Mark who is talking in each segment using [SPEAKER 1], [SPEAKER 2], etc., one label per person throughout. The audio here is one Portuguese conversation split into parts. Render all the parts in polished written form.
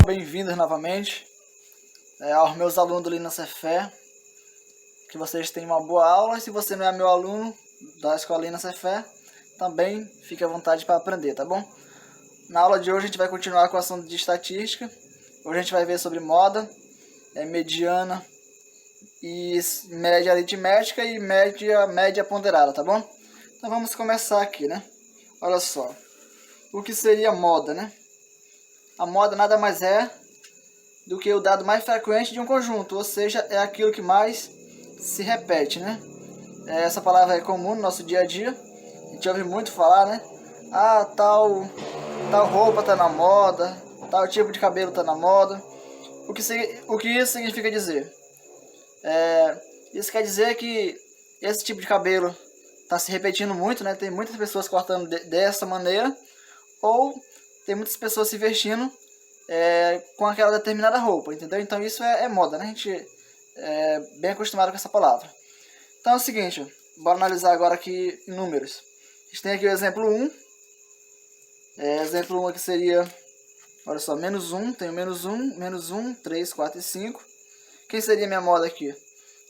[SPEAKER 1] Bem-vindos novamente aos meus alunos do Lina Cefé. Que vocês tenham uma boa aula. E se você não é meu aluno da Escola Lina Cefé, também fique à vontade para aprender, tá bom? Na aula de hoje a gente vai continuar com o assunto de estatística. Hoje a gente vai ver sobre moda, mediana e média aritmética e média ponderada, tá bom? Então vamos começar aqui, né? Olha só, o que seria moda, né? A moda nada mais é do que o dado mais frequente de um conjunto, ou seja, é aquilo que mais se repete, né? Essa palavra é comum no nosso dia a dia, a gente ouve muito falar, né? Ah, tal roupa tá na moda, tal tipo de cabelo tá na moda. O que isso significa dizer? Isso quer dizer que esse tipo de cabelo está se repetindo muito, né? Tem muitas pessoas cortando dessa maneira, ou tem muitas pessoas se vestindo com aquela determinada roupa, entendeu? Então isso é moda, né? A gente é bem acostumado com essa palavra. Então é o seguinte, bora analisar agora aqui em números. A gente tem aqui o exemplo 1. Exemplo 1 aqui seria, olha só, menos 1, tenho menos 1, 3, 4 e 5. Quem seria a minha moda aqui?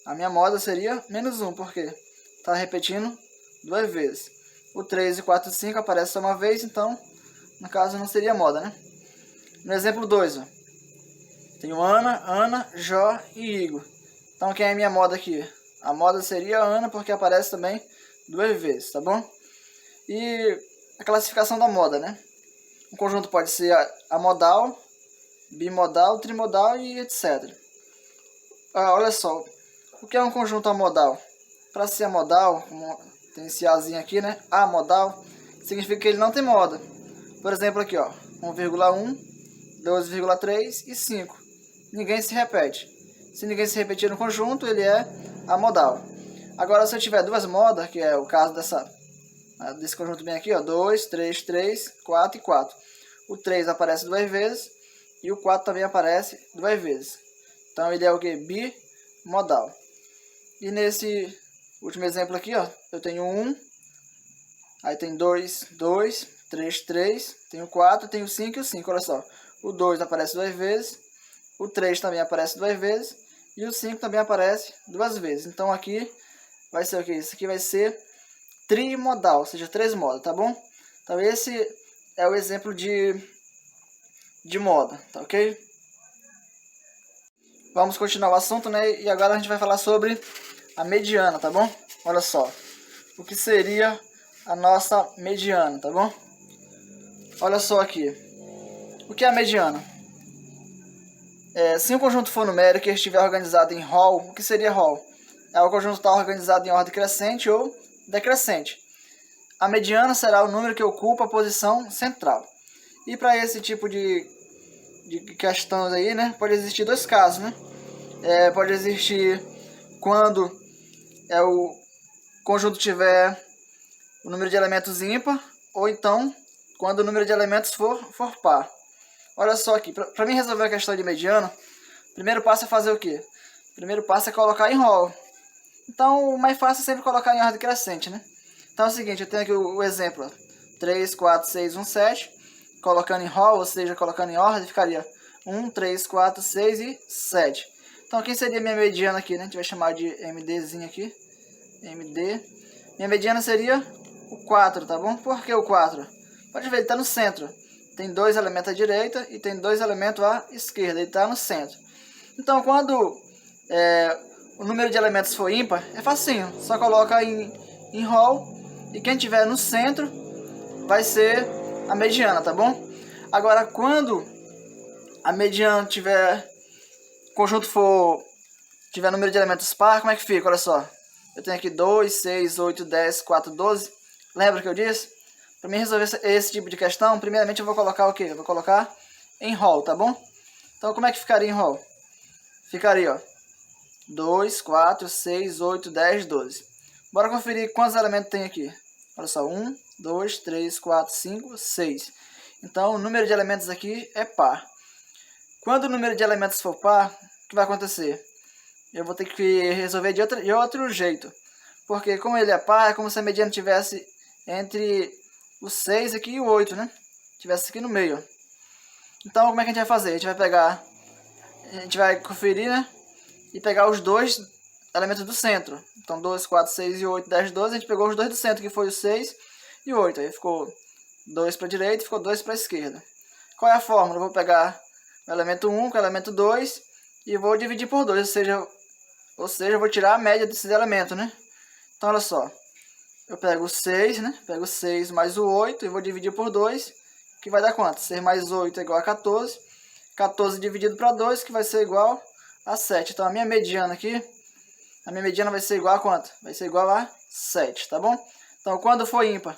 [SPEAKER 1] A minha moda seria menos 1, porque está repetindo duas vezes. O 3, 4 e 5 aparece só uma vez, então no caso não seria moda, né? No exemplo 2, ó, tenho Ana, Jó e Igor. Então quem é a minha moda aqui? A moda seria a Ana, porque aparece também duas vezes, tá bom? E a classificação da moda, né? Um conjunto pode ser amodal, bimodal, trimodal e etc. Olha só, o que é um conjunto amodal? Para ser amodal, como tem esse Azinho aqui, né? Amodal, significa que ele não tem moda. Por exemplo aqui, ó, 1,1, 2,3 e 5. Ninguém se repete. Se ninguém se repetir no conjunto, ele é amodal. Agora, se eu tiver duas modas, que é o caso desse conjunto bem aqui, ó, 2, 3, 3, 4 e 4. O 3 aparece duas vezes e o 4 também aparece duas vezes. Então, ele é o que? Bimodal. E nesse último exemplo aqui, ó, eu tenho 1, aí tem 2, 2, 3, 3, tenho 4, tenho 5 e o 5, olha só. O 2 aparece duas vezes, o 3 também aparece duas vezes e o 5 também aparece duas vezes. Então aqui vai ser o que? Isso aqui vai ser trimodal, ou seja, três modas, tá bom? Então esse é o exemplo de moda, tá ok? Vamos continuar o assunto, né? E agora a gente vai falar sobre a mediana, tá bom? Olha só, o que seria a nossa mediana, tá bom? Olha só aqui, o que é a mediana? Se um conjunto for numérico e estiver organizado em hall, o que seria hall? O conjunto está organizado em ordem crescente ou decrescente. A mediana será o número que ocupa a posição central. E para esse tipo de questões aí, né, pode existir dois casos, né? Pode existir quando o conjunto tiver o número de elementos ímpar, ou então quando o número de elementos for par. Olha só aqui, para mim resolver a questão de mediana, o primeiro passo é fazer o quê? O primeiro passo é colocar em hall. Então, o mais fácil é sempre colocar em ordem crescente, né? Então é o seguinte, eu tenho aqui o exemplo, 3, 4, 6, 1, 7. Colocando em hall, ou seja, colocando em ordem, ficaria 1, 3, 4, 6 e 7. Então, quem seria minha mediana aqui, né? A gente vai chamar de MDzinho aqui. MD. Minha mediana seria o 4, tá bom? Por que o 4? Pode ver, ele está no centro. Tem dois elementos à direita e tem dois elementos à esquerda. Ele está no centro. Então, quando o número de elementos for ímpar, é facinho. Só coloca em hall e quem tiver no centro vai ser a mediana, tá bom? Agora, quando a mediana o conjunto tiver número de elementos par, como é que fica? Olha só. Eu tenho aqui 2, 6, 8, 10, 4, 12. Lembra que eu disse? Para mim resolver esse tipo de questão, primeiramente eu vou colocar o quê? Eu vou colocar em hall, tá bom? Então como é que ficaria em hall? Ficaria, ó, 2, 4, 6, 8, 10, 12. Bora conferir quantos elementos tem aqui. Olha só, 1, 2, 3, 4, 5, 6. Então o número de elementos aqui é par. Quando o número de elementos for par, o que vai acontecer? Eu vou ter que resolver de outro jeito. Porque como ele é par, é como se a mediana tivesse entre o 6 aqui e o 8, né? Tivesse aqui no meio. Então, como é que a gente vai fazer? A gente vai conferir, né? E pegar os dois elementos do centro. Então, 2, 4, 6 e 8, 10, 12. A gente pegou os dois do centro, que foi o 6 e o 8. Aí ficou 2 para a direita e ficou 2 para a esquerda. Qual é a fórmula? Eu vou pegar o elemento 1 com o elemento 2 e vou dividir por 2, ou seja, eu vou tirar a média desses elementos, né? Então, olha só. Eu pego o 6, né? Pego o 6 mais o 8 e vou dividir por 2, que vai dar quanto? 6 mais 8 é igual a 14. 14 dividido para 2, que vai ser igual a 7. Então, a minha mediana vai ser igual a quanto? Vai ser igual a 7, tá bom? Então, quando for ímpar,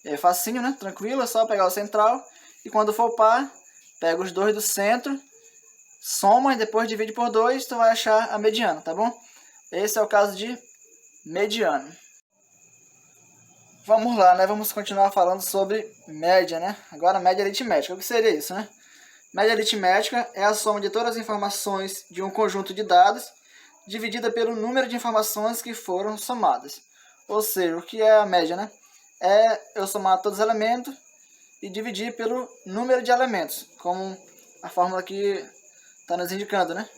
[SPEAKER 1] é facinho, né? Tranquilo, é só pegar o central. E quando for par, pega os dois do centro, soma e depois divide por 2, tu vai achar a mediana, tá bom? Esse é o caso de mediano. Vamos lá, né? Vamos continuar falando sobre média, né? Agora, média aritmética. O que seria isso, né? Média aritmética é a soma de todas as informações de um conjunto de dados dividida pelo número de informações que foram somadas. Ou seja, o que é a média, né? É eu somar todos os elementos e dividir pelo número de elementos, como a fórmula que está nos indicando, né?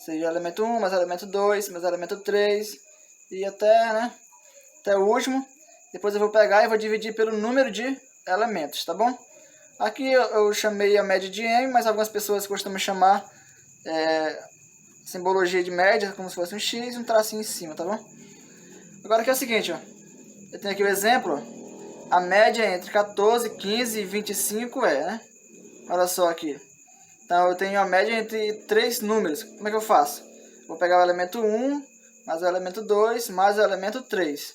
[SPEAKER 1] Seja elemento 1 mais elemento 2 mais elemento 3 e até, né? Até o último. Depois eu vou pegar e vou dividir pelo número de elementos, tá bom? Aqui eu chamei a média de M, mas algumas pessoas costumam chamar simbologia de média, como se fosse um X e um tracinho em cima, tá bom? Agora aqui é o seguinte, ó. Eu tenho aqui o exemplo, ó. A média entre 14, 15 e 25 né? Olha só aqui. Então eu tenho a média entre três números. Como é que eu faço? Vou pegar o elemento 1, mais o elemento 2, mais o elemento 3.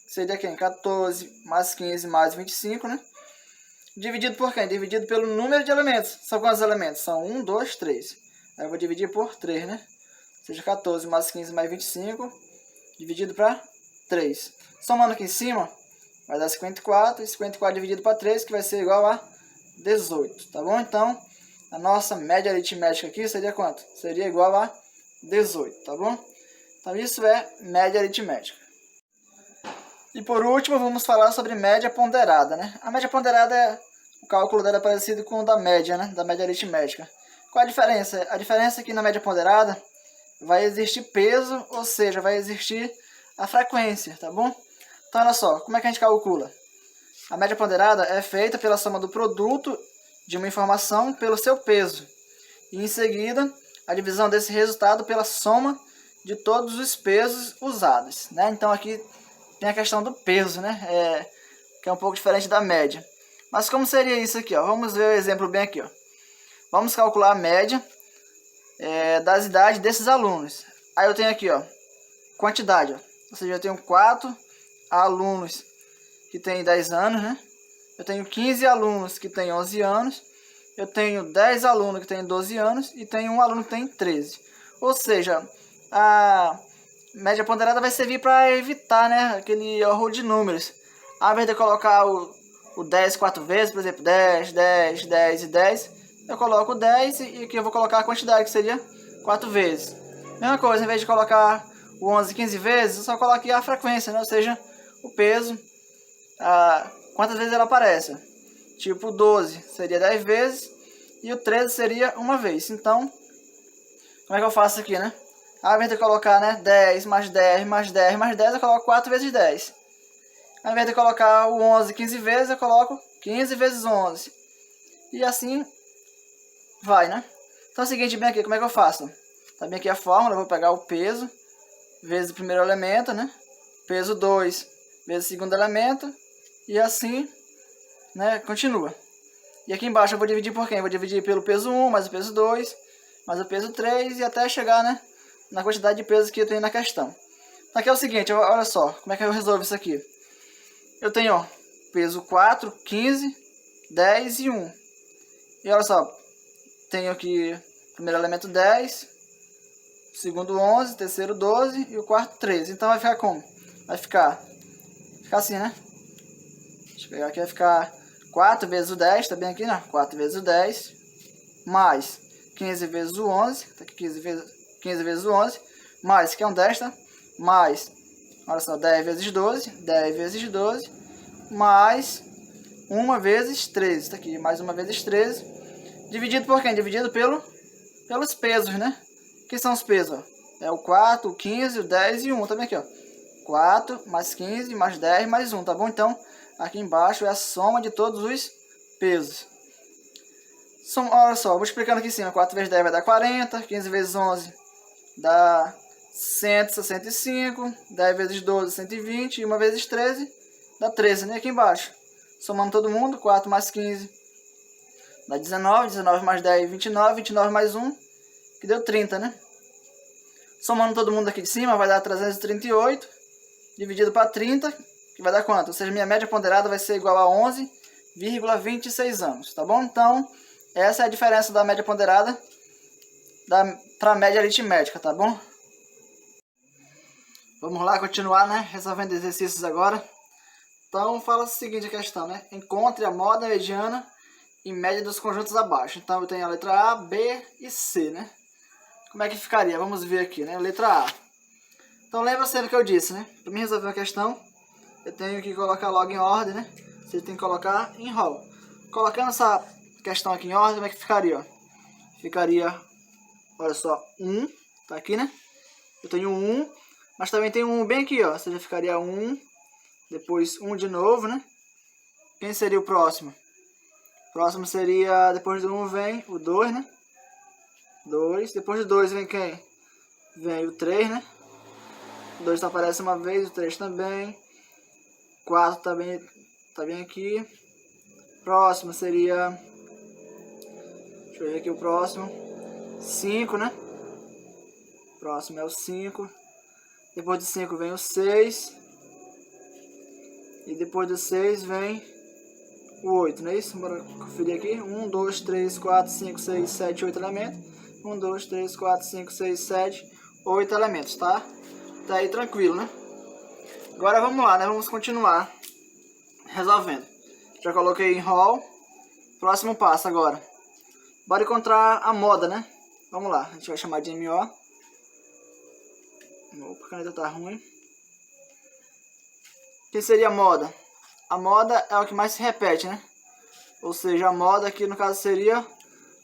[SPEAKER 1] Seria quem? 14 mais 15 mais 25, né? Dividido por quem? Dividido pelo número de elementos. São quantos elementos? São 1, 2, 3. Aí eu vou dividir por 3, né? Ou seja, 14 mais 15 mais 25, dividido para 3. Somando aqui em cima, vai dar 54. E 54 dividido para 3, que vai ser igual a 18. Tá bom? Então, a nossa média aritmética aqui seria quanto? Seria igual a 18, tá bom? Então, isso é média aritmética. E por último, vamos falar sobre média ponderada, né? A média ponderada, o cálculo dela é parecido com o da média, né? Da média aritmética. Qual a diferença? A diferença é que na média ponderada vai existir peso, ou seja, vai existir a frequência, tá bom? Então, olha só, como é que a gente calcula? A média ponderada é feita pela soma do produto de uma informação pelo seu peso. E em seguida, a divisão desse resultado pela soma de todos os pesos usados, né? Então, aqui tem a questão do peso, né? Que é um pouco diferente da média. Mas como seria isso aqui, ó? Vamos ver o exemplo bem aqui, ó. Vamos calcular a média das idades desses alunos. Aí eu tenho aqui, ó, quantidade, ó. Ou seja, eu tenho 4 alunos que têm 10 anos, né? Eu tenho 15 alunos que têm 11 anos. Eu tenho 10 alunos que têm 12 anos e tenho um aluno que tem 13. Ou seja, a média ponderada vai servir para evitar, né, aquele erro de números. Ao invés de eu colocar o 10 4 vezes, por exemplo, 10, 10, 10 e 10, eu coloco 10 e aqui eu vou colocar a quantidade, que seria 4 vezes. Mesma coisa, em vez de colocar o 11 15 vezes, eu só coloco aqui a frequência, né, ou seja, o peso, quantas vezes ela aparece. Tipo, o 12 seria 10 vezes e o 13 seria uma vez. Então, como é que eu faço aqui, né? Ao invés de eu colocar, né, 10 mais 10 mais 10 mais 10, eu coloco 4 vezes 10. Ao invés de eu colocar o 11 15 vezes, eu coloco 15 vezes 11. E assim vai, né? Então é o seguinte, bem aqui, como é que eu faço? Tá bem aqui a fórmula, eu vou pegar o peso vezes o primeiro elemento, né? Peso 2 vezes o segundo elemento. E assim, né, continua. E aqui embaixo eu vou dividir por quem? Eu vou dividir pelo peso 1, mais o peso 2, mais o peso 3 e até chegar, né, na quantidade de pesos que eu tenho na questão. Então aqui é o seguinte, olha só, como é que eu resolvo isso aqui? Eu tenho, ó, peso 4, 15, 10 e 1. E olha só, tenho aqui o primeiro elemento 10, o segundo 11, o terceiro 12 e o quarto 13. Então vai ficar como? Vai ficar assim, né? Deixa eu pegar aqui, vai ficar 4 vezes o 10, tá bem aqui, né? 4 vezes o 10, mais 15 vezes o 11, tá aqui 15 vezes o 11, mais, que é um 10, tá? Mais, olha só, 10 vezes 12, 10 vezes 12, mais 1 vezes 13, tá aqui, mais 1 vezes 13, dividido por quem? Dividido pelos pesos, né? Que são os pesos, ó? É o 4, o 15, o 10 e o 1, tá bem aqui, ó. 4 mais 15 mais 10 mais 1, tá bom? Então, aqui embaixo é a soma de todos os pesos. Olha só, vou explicando aqui em cima. 4 vezes 10 vai dar 40, 15 vezes 11 dá 165, 10 vezes 12, 120, e 1 vezes 13 dá 13, né? Aqui embaixo. Somando todo mundo, 4 mais 15 dá 19, 19 mais 10, 29, 29 mais 1, que deu 30, né? Somando todo mundo aqui de cima, vai dar 338, dividido para 30, que vai dar quanto? Ou seja, minha média ponderada vai ser igual a 11,26 anos, tá bom? Então, essa é a diferença da média ponderada para a média aritmética, tá bom? Vamos lá continuar, né? Resolvendo exercícios agora. Então, fala o seguinte a questão, né? Encontre a moda mediana e média dos conjuntos abaixo. Então, eu tenho a letra A, B e C, né? Como é que ficaria? Vamos ver aqui, né? Letra A. Então, lembra sempre que eu disse, né? Para mim resolver uma questão, eu tenho que colocar logo em ordem, né? Você tem que colocar em rol. Colocando essa questão aqui em ordem, como é que ficaria? Ó? Ficaria, olha só, 1, tá aqui, né? Eu tenho 1, mas também tem um bem aqui, ó. Ou seja, ficaria 1, depois 1 de novo, né? Quem seria o próximo? O próximo seria, depois do 1 vem o 2, né? 2, depois do 2 vem quem? Vem o 3, né? O 2 só aparece uma vez, o 3 também. 4 tá bem aqui. Próximo seria... Deixa eu ver aqui o próximo. 5, né? Próximo é o 5. Depois do 5 vem o 6. E depois do 6 vem o 8, não é isso? Bora conferir aqui. 1, 2, 3, 4, 5, 6, 7, 8 elementos. 1, 2, 3, 4, 5, 6, 7, 8 elementos, tá? Tá aí tranquilo, né? Agora vamos lá, né? Vamos continuar resolvendo. Já coloquei em rol. Próximo passo agora. Bora encontrar a moda, né? Vamos lá. A gente vai chamar de MO. Opa, a caneta tá ruim. O que seria a moda? A moda é o que mais se repete, né? Ou seja, a moda aqui no caso seria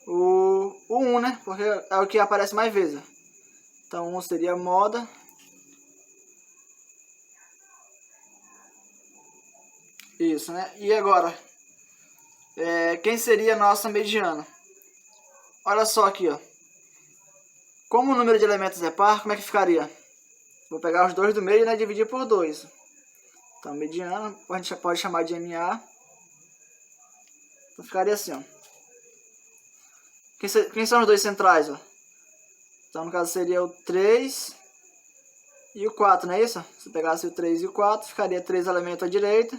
[SPEAKER 1] o 1, né? Porque é o que aparece mais vezes. Então 1 seria a moda. Isso, né? E agora? Quem seria a nossa mediana? Olha só aqui, ó. Como o número de elementos é par, como é que ficaria? Vou pegar os dois do meio, né? Dividir por 2. Então, mediana, a gente pode chamar de MA. Então, ficaria assim, ó. Quem são os dois centrais, ó? Então, no caso, seria o 3 e o 4, não é isso? Se pegasse o 3 e o 4, ficaria 3 elementos à direita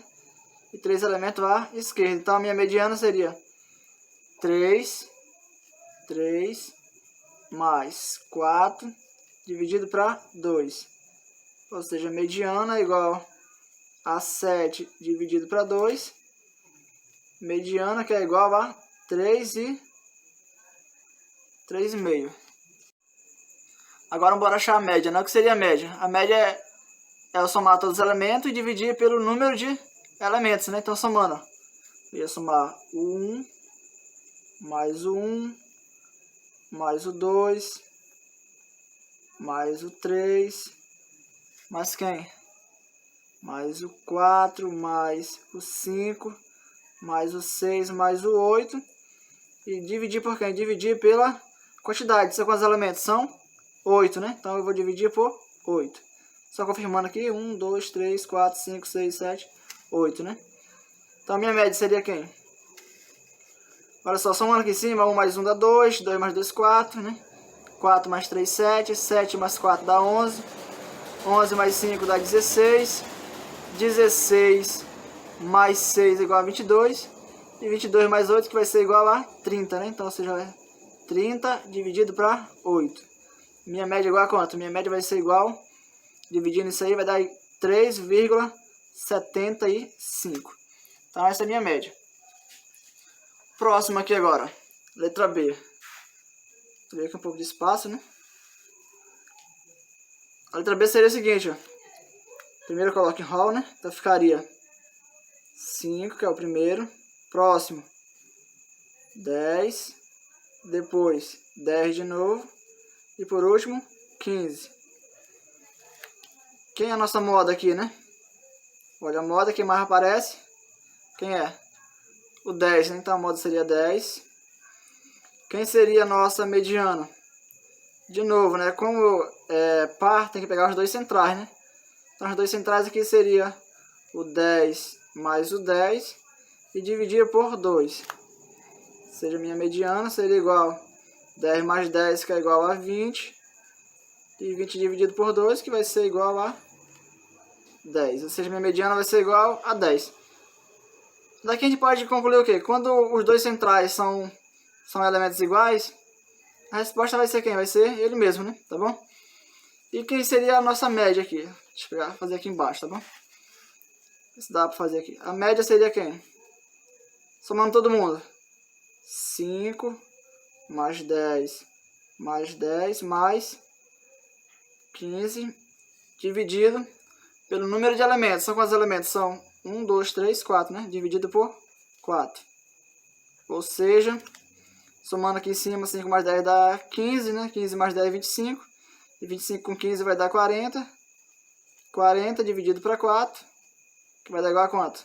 [SPEAKER 1] e 3 elementos à esquerda. Então, a minha mediana seria 3 mais 4 dividido para 2. Ou seja, mediana é igual a 7 dividido para 2. Mediana que é igual a 3,5. Agora bora achar a média, né? O que seria a média? A média é eu somar todos os elementos e dividir pelo número de elementos, né? Então somando, ó, eu ia somar o 1 mais o 1 mais o 2 mais o 3 mais quem? Mais o 4 mais o 5 mais o 6 mais o 8 e dividir por quem? Dividir pela quantidade. São quantos elementos? São 8, né? Então eu vou dividir por 8. Só confirmando aqui, 1, 2, 3, 4, 5, 6, 7, 8, né? Então a minha média seria quem? Olha só, somando aqui em cima, 1 mais 1 dá 2, 2 mais 2, 4, né? 4 mais 3, 7, 7 mais 4 dá 11, 11 mais 5 dá 16, 16 mais 6 é igual a 22, e 22 mais 8 que vai ser igual a 30, né? Então, ou seja, 30 dividido para 8. Minha média é igual a quanto? Minha média vai ser igual, dividindo isso aí, vai dar 3,75. Então, essa é a minha média. Próximo aqui agora, letra B. Vou aqui um pouco de espaço, né? A letra B seria o seguinte, ó. Primeiro eu coloco em hall, né? Então ficaria 5, que é o primeiro. Próximo, 10. Depois, 10 de novo. E por último, 15. Quem é a nossa moda aqui, né? Olha a moda, quem mais aparece? Quem é? O 10, né? Então a moda seria 10. Quem seria a nossa mediana? De novo, né? Como é par, tem que pegar os dois centrais, né? Então os dois centrais aqui seria o 10 mais o 10 e dividir por 2. Ou seja, minha mediana seria igual 10 mais 10, que é igual a 20. E 20 dividido por 2, que vai ser igual a 10. Ou seja, minha mediana vai ser igual a 10. Daqui a gente pode concluir o quê? Quando os dois centrais são elementos iguais, a resposta vai ser quem? Vai ser ele mesmo, né? Tá bom? E quem seria a nossa média aqui? Deixa eu pegar, fazer aqui embaixo, tá bom? Se dá pra fazer aqui. A média seria quem? Somando todo mundo. 5 mais 10 mais 10 mais 15 dividido pelo número de elementos. São quantos elementos? São 1, 2, 3, 4, né? Dividido por 4. Ou seja, somando aqui em cima, 5 mais 10 dá 15, né? 15 mais 10 é 25. E 25 com 15 vai dar 40. 40 dividido para 4, que vai dar igual a quanto?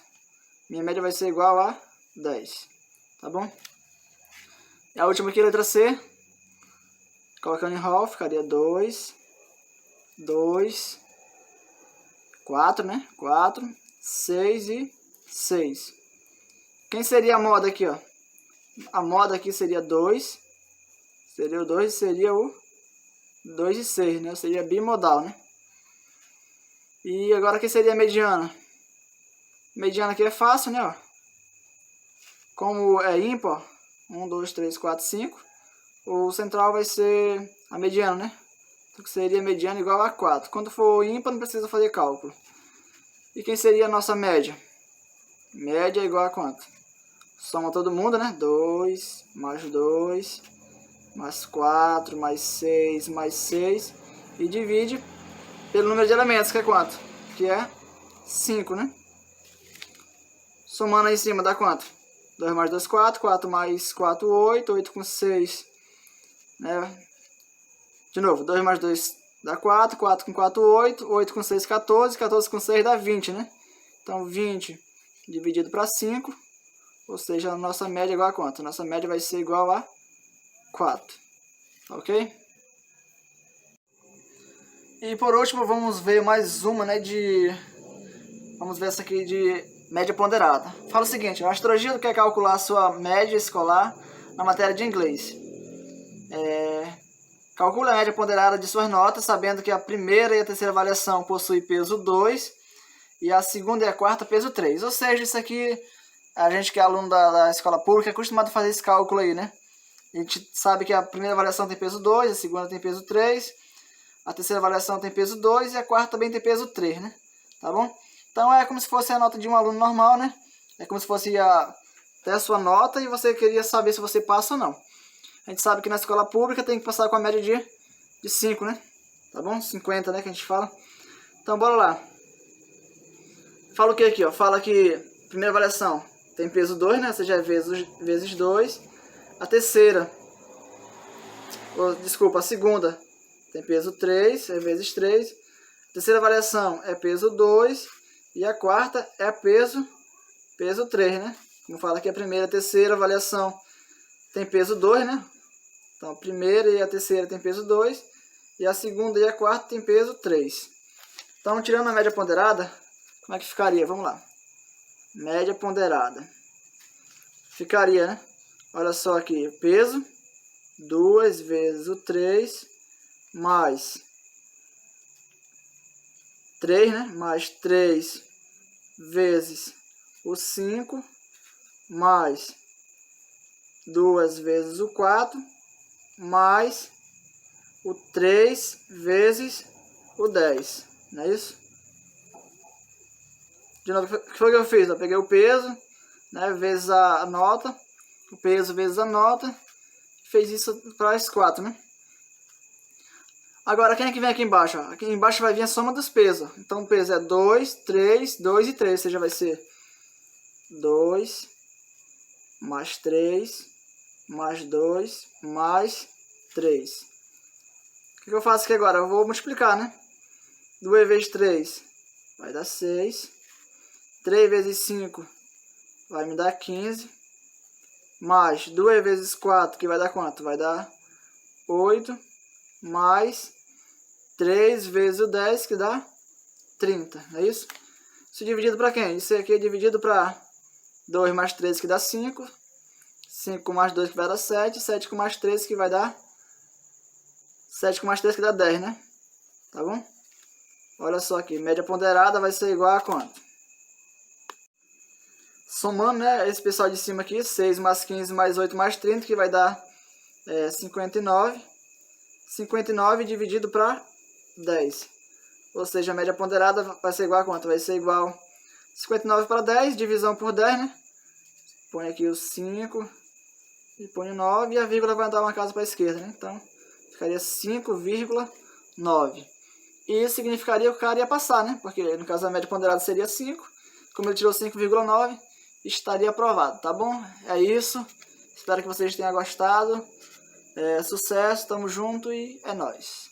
[SPEAKER 1] Minha média vai ser igual a 10. Tá bom? E a última aqui, letra C. Colocando em hall, ficaria 2, 2, 4, né? 4, 6 e 6. Quem seria a moda aqui, ó? A moda aqui seria 2. Seria o 2 e seria o 2 e 6, né? Seria bimodal, né? E agora quem seria a mediana? Mediana aqui é fácil, né? Ó. Como é ímpar, 1, 2, 3, 4, 5. O central vai ser a mediana, né? Então seria mediana igual a 4. Quando for ímpar, não precisa fazer cálculo. E quem seria a nossa média? Média é igual a quanto? Soma todo mundo, né? 2, mais 4, mais 6. E divide pelo número de elementos, que é quanto? Que é 5, né? Somando aí em cima dá quanto? 2 mais 2, 4. 4 mais 4, 8. 8 com 6, né? De novo, 2 mais 2 dá 4. 4 com 4, 8. 8 com 6, 14. 14 com 6 dá 20, né? Então 20 dividido para 5. Ou seja, a nossa média é igual a quanto? Nossa média vai ser igual a 4. Ok? E por último, vamos ver mais uma, né, vamos ver essa aqui de média ponderada. Fala o seguinte, o astrogiro quer calcular a sua média escolar na matéria de inglês. Calcule a média ponderada de suas notas, sabendo que a primeira e a terceira avaliação possuem peso 2 e a segunda e a quarta peso 3. Ou seja, isso aqui, a gente que é aluno da escola pública é acostumado a fazer esse cálculo aí, né? A gente sabe que a primeira avaliação tem peso 2, a segunda tem peso 3, a terceira avaliação tem peso 2 e a quarta também tem peso 3, né? Tá bom? Então é como se fosse a nota de um aluno normal, né? É como se fosse até a sua nota e você queria saber se você passa ou não. A gente sabe que na escola pública tem que passar com a média de 5, né? Tá bom? 50, né? Que a gente fala. Então bora lá. Fala o que aqui, ó? Fala que a primeira avaliação tem peso 2, né? Ou seja, é vezes 2. A terceira, desculpa, a segunda tem peso 3, é vezes 3. A terceira avaliação é peso 2. E a quarta é peso 3, né? Como fala aqui, a primeira e a terceira avaliação tem peso 2, né? Então a primeira e a terceira tem peso 2. E a segunda e a quarta tem peso 3. Então, tirando a média ponderada, como é que ficaria? Vamos lá. Média ponderada. Ficaria, né? Olha só aqui, peso 2 vezes o 3 mais 3, né? Mais 3 vezes o 5 mais 2 vezes o 4 mais o 3 vezes o 10. Não é isso? De novo, o que foi que eu fiz? Eu peguei o peso, né, vezes a nota, o peso vezes a nota, fez isso para as 4, né? Agora, quem é que vem aqui embaixo? Ó? Aqui embaixo vai vir a soma dos pesos. Então, o peso é 2, 3, 2 e 3. Ou seja, vai ser 2 mais 3 mais 2 mais 3. O que eu faço aqui agora? Eu vou multiplicar, né? 2 vezes 3 vai dar 6. 3 vezes 5 vai me dar 15. Mais 2 vezes 4, que vai dar quanto? Vai dar 8. Mais 3 vezes o 10, que dá 30, é isso? Isso dividido para quem? Isso aqui é dividido para 2 mais 3, que dá 5. 5 mais 2, que vai dar 7. 7 com mais 3, que vai dar 7 com mais 3, que dá 10, né? Tá bom? Olha só aqui, média ponderada vai ser igual a quanto? Somando, né, esse pessoal de cima aqui, 6 mais 15 mais 8 mais 30, que vai dar 59. 59 dividido para 10. Ou seja, a média ponderada vai ser igual a quanto? Vai ser igual 59 para 10, divisão por 10, né? Põe aqui o 5 e põe o 9 e a vírgula vai dar uma casa para a esquerda, né? Então, ficaria 5,9. E isso significaria que o cara ia passar, né? Porque no caso a média ponderada seria 5. Como ele tirou 5,9, estaria aprovado, tá bom? É isso. Espero que vocês tenham gostado. Sucesso, tamo junto e é nóis.